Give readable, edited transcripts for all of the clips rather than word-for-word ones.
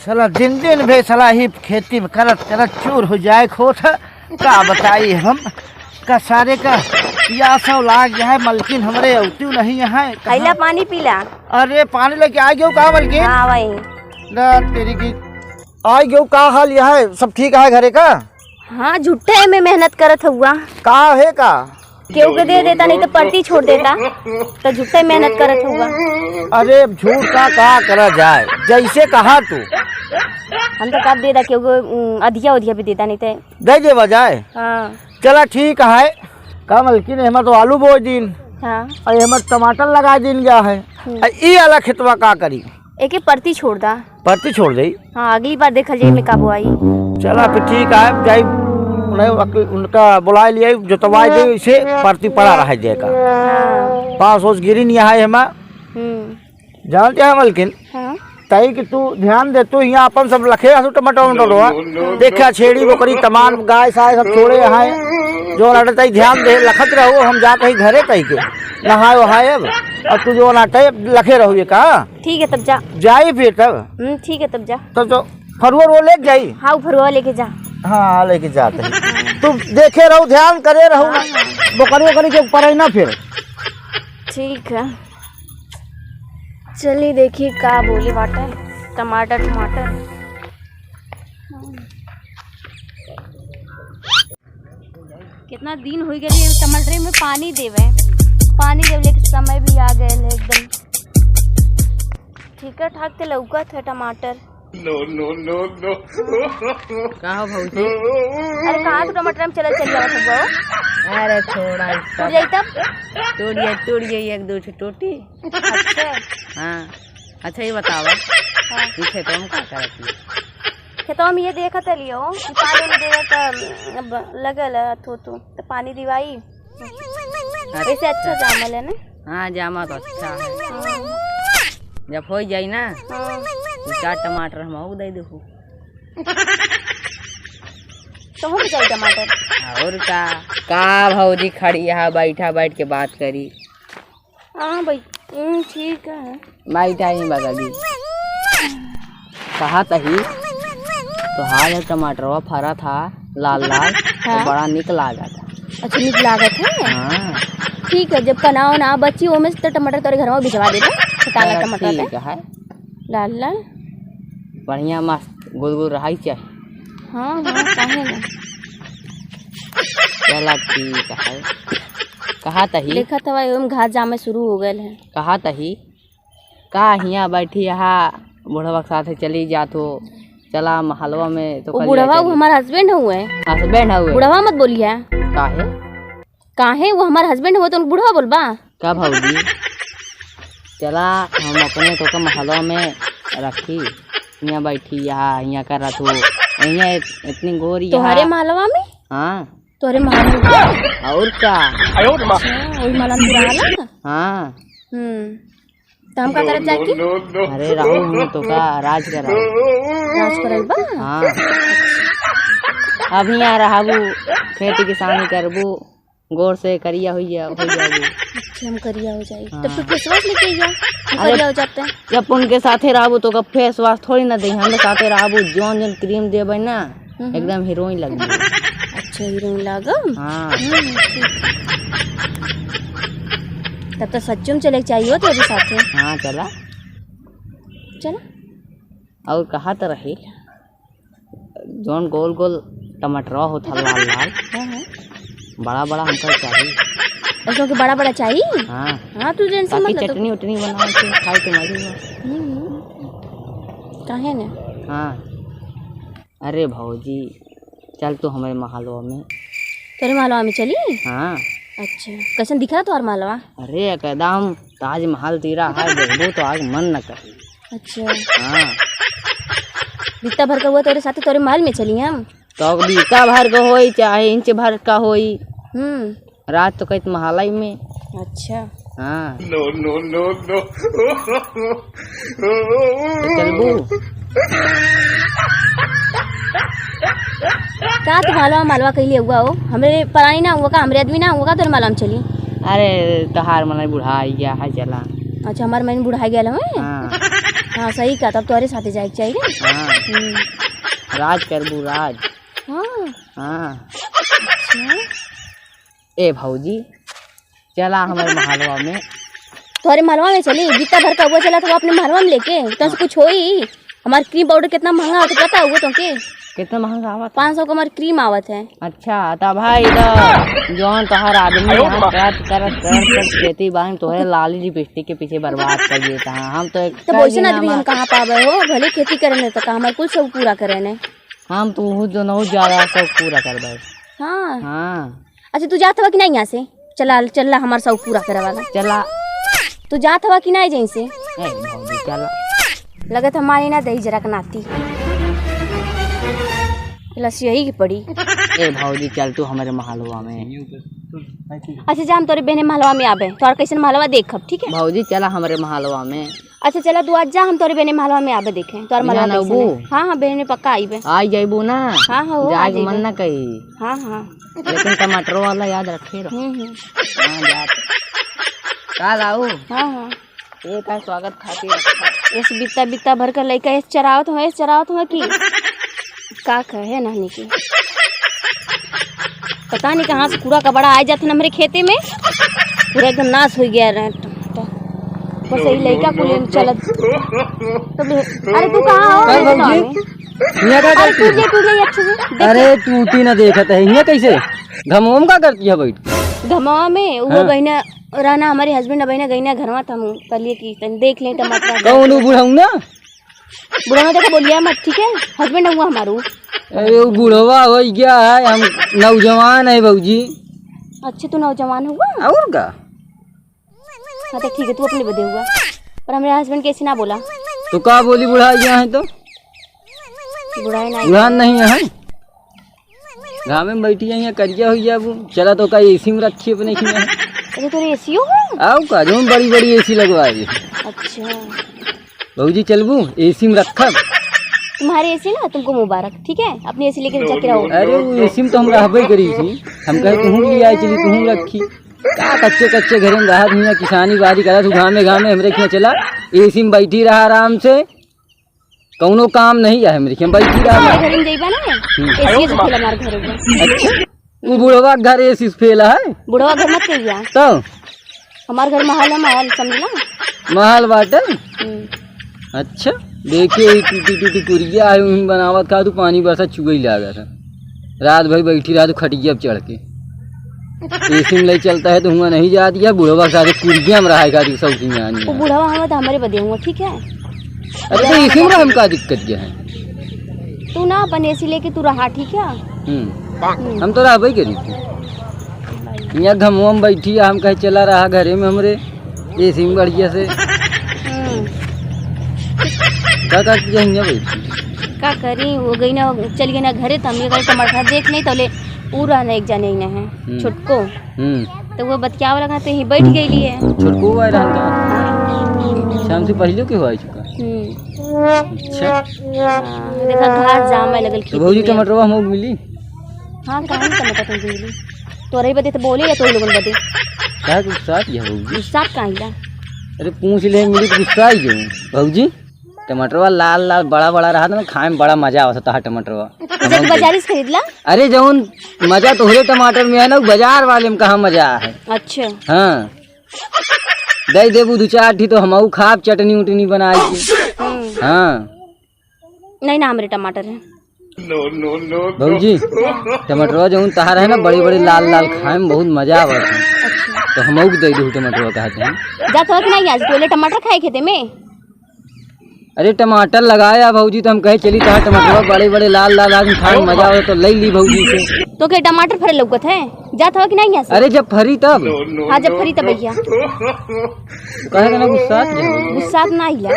साला दिन दिन भे साला ही खेती में करत करत चूर हो जाए खोट का बताई हम का सारे का या सब लाग है मलकिन हमरे औती नहीं है खैला पानी पीला। अरे पानी लेके आ गयो का मलकिन? हाँ भाई ना तेरी की आ गयो का हाल यह है सब ठीक है घरे का? हाँ झुट्टे में मेहनत करत हुआ का है का केहू के दे देता नहीं तो परती छोड़ देता तो झुट्टे मेहनत करत हुआ। अरे झूठ का करा जाए जैसे कहा तू हम तो कब देता केहू को अधिया उधिया भी देता नहीं थे दे दे बजाए। हाँ चला ठीक है का मलकिन हम तो आलू बो दिन हाँ और हम टमाटर लगा दिन गया है ये अलग खेतवा का करी एक परती छोड़ दा परती छोड़ दे। हाँ अगली बार देखा जाए में काबू आई। चला फिर ठीक है जाई उनका बुला लिए जोतवाई दे इसे परती पड़ा रह जाएगा पास ओस गिरी नहीं है हम जानते हैं मलकिन हाँ तई कि तू ध्यान दे तू यहाँ अपन सब लखे हसु टमाटर उमटर देखा छेड़ी बकरी तमाम गाय साय सब छोड़े हैं जो नाटे तई ध्यान दे लखत रहो हम जा कहीं घरे तई के नहाए वहाए अब और तू जो नाटे लखे रहो ये का ठीक है तब जा जाई फिर तब ठीक है तब जा तो फरुआ वो ले जाई। हाँ फरुआ लेके जा। हाँ लेके जाते हैं तुम देखे रहो ध्यान करे रहो ना बकरी वकरी के ऊपर ही ना फिर। ठीक है चलिए देखिए का बोली बाटा टमाटर टमाटर कितना दिन हो गए टमाटर में पानी देवे के समय भी आ गए एकदम ठीक ठाक थे लौकत है टमाटर। नो नो नो नो कहाँ भौजी? अरे कहाँ तो टमाटर में चल जावत हुआ। अरे थोड़ा टूट जाई तब तोड़िए एक दो टोटी। अच्छा हाँ अच्छा ये बतावा ये खेतों में क्या करती? खेतों में ये देखा था लियो पानी में देवे तो लगल तो पानी दिवाई वैसे अच्छा जामल है ना। हाँ जामा तो अच्छा है जब हो जाए ना चार टमाटर हम और दे देखो तो हो जाए टमाटर और का भौजी खड़ी यहाँ बैठ के बात करी। हाँ भाई ठीक है बैठा ही बगली कहा तही तो हाल टमाटर फरा था लाल लाल हाँ? तो बड़ा निक लागा था। अच्छा निक लागत है। हाँ ठीक है जब कनाओ ना बची वो में तो टमाटर तेरे घर में भिजवा देते ताला टमाटर ठीक है लाल लाल बढ़िया मस्त गोल गोल रहा चाहिए। हाँ हाँ काहे ना चला ठीक है कहा तही देखा था भाई हम घास जामे शुरू हो गए हैं। कहा तही का हिया बैठी यहाँ बुढ़वा के साथ चली जात हो चला महलवा में तो वो बुढ़वा वो हमारा हस्बैंड हुए हस्बैंड हुए बुढ़वा मत बोलिए काहे काहे वो हमारा हस्बैंड हुआ तो बुढ़वा बोलबा का भौजी चला हम अपने तो महलवा में रखी यहाँ बैठी यहाँ यहाँ कर रहा तू यहाँ इतनी गोरी तुम्हारे महलवा में। हाँ तोरे महलवा और का वही महलवा में बुढ़ा हाँ तो हम का करत जाके अरे राहु तो का राज कर राज करबा। हाँ अब यहाँ रहबू खेती किसानी करबू गोर से करिया हो जाबू। अच्छा हम करिया हो जाए तब तो फेस वॉश लेके जा करिया हो जाते हैं। जब उनके साथे रहबू तो फेस वॉश थोड़ी ना दे हम साथे रहबू जोन जोन क्रीम देबे ना एकदम हीरोइन लगबू। अच्छा हीरोइन लागम। हाँ तब तो सच्चुम चले चाहिए तो अभी साथे। हाँ चला और कहा तो रही जोन गोल गोल टमाटर होता लाल लाल बड़ा बड़ा हमको चाहिए ऐसा कि बड़ा बड़ा चाहिए। हाँ हाँ तू टेंशन मत ले चटनी उटनी बना के खाए तो मजे काहे ना। हाँ अरे भौजी चल तू हमारे महलवा में। तेरे महलवा में चली। हाँ अच्छा कैसे दिख रहा तुम्हारा महलवा? अरे एकदम ताजमहल तीरा है देखो तो आज मन न करे। अच्छा हाँ बीता भर का हुआ तेरे साथ तेरे महल में चली हम तो बीता भर का होई चाहे इंच भर का होई रात तो कहते महालय में। अच्छा हाँ नो नो नो नो तो चलबू का तो मालवा कहीं हुआ हो हमरे परानी ना हुआ का हमरे आदमी ना हुआ का तो मालवा में चली। अरे तहार मन बुढ़ा गया है चला। अच्छा हमारे मन बुढ़ा गया है। हाँ हाँ सही कहा, तब तुम्हारे साथ जाए चाहिए। हाँ राज करबू राज। हाँ हाँ अच्छा। ए भौजी चला हमारे महलवा में। तुम्हारे महलवा में चली, जितना भर का हुआ चला तो वो अपने महलवा में लेके तो कुछ हो ही। हमारा क्रीम पाउडर कितना महंगा होता पता हुआ तुमके? कितना महंगा आवत? 500 का हमारी क्रीम आवत है। अच्छा तो भाई तो जौन तोहर आदमी यहाँ कर खेती बान तोहरे लाली लिपस्टिक के पीछे बर्बाद कर दिए था। हम तो एक तो वैसे आदमी हम कहाँ पावे हो, भले खेती करे तो हमारे कुल सब पूरा करे ने। हम तो बहुत ज्यादा सब पूरा कर दे। हाँ हाँ अच्छा तू जात हवा कि नहीं यहाँ से? चला हमारा सब पूरा करे वाला। चला तू जात हवा कि नहीं जहीं से? चला लगत हमारी ना दही जरा नाती लस्सी यही की पड़ी। ए भौजी चल तू हमारे महलवा में। अच्छा जा हम तोरे बहने महलवा में आबे, तोर कैसे महलवा देखब ठीक है? भौजी चला हमारे महलवा में। अच्छा चला तू आज जा, हम तोरे बहने महलवा में आबे देखे तोर महलवा कैसे है। हाँ हाँ बहने पक्का आईबे। आई जाइबू ना? हाँ हाँ जाए मन ना कही। हाँ हाँ लेकिन टमाटर वाला याद रखे रहो। हाँ जा काल आओ। हाँ हाँ एक है स्वागत खातिर रखा। ऐसे बित्ता बित्ता भर कर लइका ऐसे चरावत हो कि का कहे नानी की पता नहीं कहाँ से कूड़ा कबड़ा आ जाते ना मेरे खेते में, पूरा एकदम नाश हो गया रहे बस यही लड़का को चलत। अरे तू कहाँ हो? अरे टूटी ना देखत है यहाँ कैसे घमोम का करती है बैठ घमावा में वो बहना रहना हमारे हस्बैंड बहना गई ना घर में, हम कलिए की देख लें टमाटर कौन बुढ़ाऊ ना बुढ़ा देखा बोलिया मत ठीक है, हस्बैंड हुआ हमारू। अरे वो बुढ़वा हो गया है, हम नौजवान है भौजी। अच्छा तू नौजवान हुआ और का? हाँ तो ठीक है तू अपने बदे हुआ, पर हमारे हस्बैंड कैसे ना बोला? तो का बोली बुढ़ा गया है तो बुढ़ाई नहीं बुढ़ान नहीं है गाँव में बैठी है यहाँ करिया हो गया वो। चला तो का एसी में रखी अपने की में। अरे तेरे एसी हो आओ का जो बड़ी बड़ी एसी लगवाई। अच्छा भौजी चलबू एसी में रखब। तुम्हारे एसी ना तुमको मुबारक ठीक है, अपनी एसी लेके जाके रहो। अरे वो एसी में तो हम रहबे करी थी, हम कहे तुम ले आई चली तुम रखी का कच्चे कच्चे घर में रहा दुनिया किसानी बाड़ी करा तू गाँव में हमरे खिया चला एसी में बैठी रहा आराम से, कौनो काम नहीं है हमरे खिया बैठी रहा। घर में जाइबा ना एसी से खेला हमारे घर में। अच्छा वो बुढ़वा घर एसी से फेला है? बुढ़वा घर मत कहिया तो हमारे घर महल है, महल समझला महल बाटे। अच्छा देखिए टूटी टूटी कुरिया है उन बनावत का तू पानी बरसा चुगई लागा था रात भर बैठी रहा तो खटिया चढ़ के एसी में ले चलता है तो हुआ नहीं जा दिया बुढ़वा सारे कुरिया में रहा है सब की वो बुढ़वा हम तो हमारे बदे हुआ ठीक है। अरे तो एसी में हम का दिक्कत क्या है? तू ना अपन एसी लेके तू रहा ठीक है। हम तो रहा करी थी यहाँ घमुआ में बैठी हम कहे चला रहा घरे में हमरे एसी में बढ़िया से क्या करती है यहाँ बैठी का करी वो गई ना चल गई ना घरे तो हम ये गए टमाटर देख नहीं तो ले पूरा ना एक जाने ना है छुटको तो वो बतियाव लगा तो ही बैठ गई है छुटको हुआ रहता शाम से पहले के हुआ चुका। अच्छा देखा घास जाम लगल तो भौजी टमाटर हम मिली। हाँ कहाँ टमाटर तुम मिली तोरे बदे तो बोले या तो लोगन बदे क्या गुस्सा किया भौजी? गुस्सा कहाँ? अरे पूछ ले मिली तो गुस्सा आई क्यों भौजी? टमाटरवा लाल लाल बड़ा बड़ा रहा था ना खाए में बड़ा मजा आवता था टमाटरवा। बाजारी से खरीद ला? अरे जौन मजा तोहरे टमाटर में है ना बाजार वाले में कहाँ मजा है। अच्छा हाँ दे देबू दो चार ठी तो हम खाब चटनी उटनी बनाई के। हाँ नहीं ना हमारे टमाटर है भौजी टमाटरवा जौन तहार है ना बड़े बड़े लाल लाल खाए में बहुत मजा आवता है। तो हम दे दू टमाटरवा कहते हैं जा तो नहीं आज पहले टमाटर खाए खेते में। अरे टमाटर लगाया भौजी तो हम कहे चली तो टमाटर बड़े बड़े लाल लाल आदमी खाने में मजा हो तो ले ली भौजी से। तो क्या टमाटर फरे लौकत है जात हो कि नहीं यहाँ से? अरे जब फरी तब। हाँ जब फरी तब भैया कहे ना गुस्सा ना हिला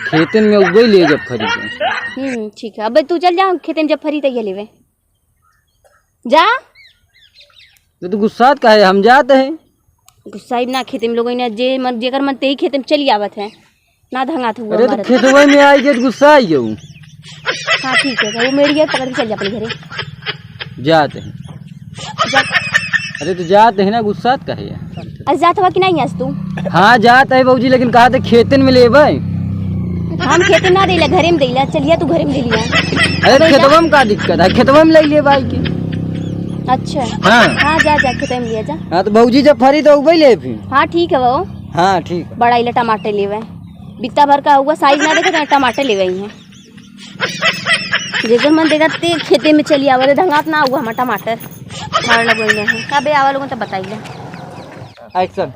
खेतन में उगई ले जब फरी के। ठीक है अब तू चल जा खेतन जब फरी तैयार लेवे जा। तो गुस्सा कहे हम जाते हैं गुस्सा ना खेते में लोग जे मन जेकर मन ते ही खेते में चली आवत है ना धंगा था। अरे तो खेतवा में आई जे गुस्सा आई जाऊँ। हाँ ठीक है वो मेरी पकड़ के चल जा अपने घरे जाते हैं जा। अरे तो जाते हैं ना गुस्सा कहे। आज जात हुआ कि नहीं आज तू? हाँ जात है बहूजी, लेकिन कहा था खेतन में लेबै। हम खेते ना देला, घरे में देला। चलिए तू घरे में दे लिया। अरे खेतवा में का दिक्कत है, खेतवा में ले लिए भाई के। अच्छा हाँ हाँ, जा जा खेते में लिया जा। हाँ तो बहूजी जब फरी तो उबई ले फिर। हाँ ठीक है वो। हाँ ठीक है। बड़ा इला टमाटर लेवे, बित्ता भर का हुआ साइज ना देखे तो टमाटर लेवे ही है। जैसे मन देखा ते खेते में चली आवा ढंगात ना हुआ हमारा टमाटर मारना बोलने है। कब आवा लोगों तो बताइए। एक्शन।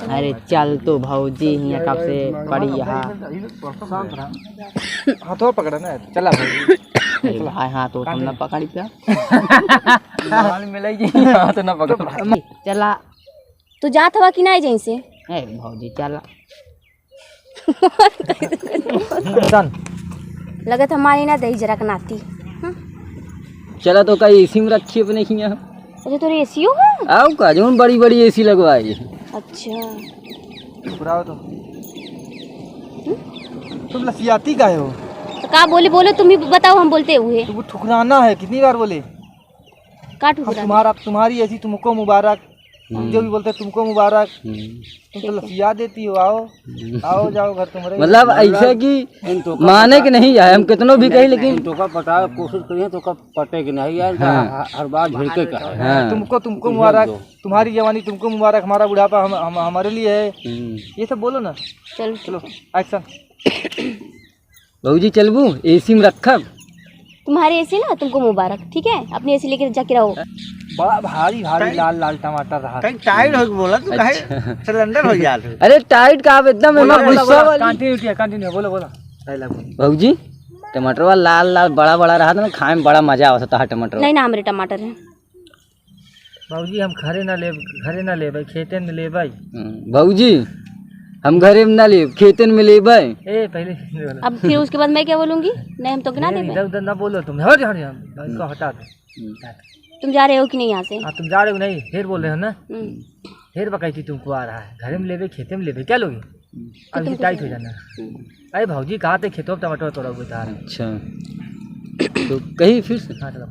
अरे चल तो भौजी यहाँ कब से पड़ी यहाँ। हाथों पकड़ा ना, चला भाई। अरे भाई हाँ तो तुम ना पकड़ी क्या माल मिलेगी हाँ तो ना पकड़। चला तू जात हवा कि नहीं जैसे? ए भौजी चला। लगत हमारी ना दही जरा नाती। चला तो कहीं एसी में रखी अपने यहाँ। अच्छा तो एसी हो है? आओ का जो बड़ी बड़ी एसी लगवाई। अच्छा तुम लसियाती का हो? तो का बोले बोलो, तुम ही बताओ, हम बोलते हुए। तुमको ठुकराना है, कितनी बार बोले? का ठुकरा? तुम्हारी ऐसी तुमको मुबारक, जो भी बोलते तुमको मुबारक। तुम तो लसिया देती हो। आओ आओ जाओ घर तुम्हारे। मतलब ऐसा कि माने के नहीं है, हम कितनों भी कही लेकिन तो का पटा कोशिश करिए तो का पटे के नहीं यार। हाँ। हर बार झिड़के का है। हाँ। तुमको मुबारक, तुम्हारी जवानी तुमको मुबारक, हमारा बुढ़ापा हम हमारे लिए है। ये सब बोलो ना। चलो चलो एक्शन। बहूजी चलबू एसी में रखब। तुम्हारे एसी ना तुमको मुबारक, ठीक है? अपनी एसी लेके जाके रहो। बड़ा भारी भारी लाल लाल टमाटर रहा। कहीं टाइट हो बोला तू, काहे सिलेंडर हो गया? अरे टाइट का आप एकदम गुस्सा वाली। कंटिन्यू बोलो डायलॉग। बहूजी टमाटर वाला लाल लाल बड़ा बड़ा रहा था ना, खाए में बड़ा मजा आता था टमाटर। नहीं ना, हमारे टमाटर है। बाबूजी हम घरे ना ले भाई, खेते में ले भाई। बहूजी हम घरे में ना ले, खेतन में ले भाई। ए पहले अब फिर उसके बाद मैं क्या बोलूंगी? नहीं हम तो गिना देंगे। इधर उधर ना बोलो तुम। हट हट इसको हटा दो। तुम जा रहे हो कि नहीं यहाँ से? हाँ तुम जा रहे हो नहीं, फिर बोल रहे हो ना। हम्म। फिर बकैती तुमको आ रहा है। घरे में लेवे खेते में लेवे क्या लोगे? अब टाइट हो जाना। अरे भाजी कहाँ थे खेतों में टमाटर तोड़ा हुआ था। अच्छा तो कही फिर से। हाँ चलो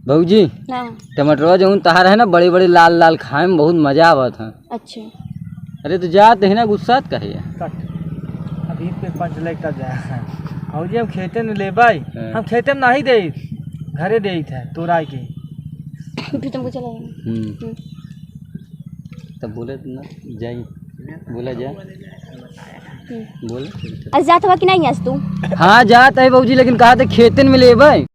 बहूजी ना। टमाटरवा जो तहार है ना बड़े बड़े लाल लाल, खाए में बहुत मजा आवा था। अच्छा अरे तो जाते है ना गुस्सा कहे। कट अभी पे पंच लगता जाए। भाजी हम खेते में ले भाई, हम खेते में नहीं दे, घरे दे थे तोड़ा के। फिर तुमको चला जाना। तब बोले ना जाई, बोला जा बोले। आज जात हुआ कि नहीं आज तू? हाँ जात है बहूजी, लेकिन कहा था खेतन में ले भाई।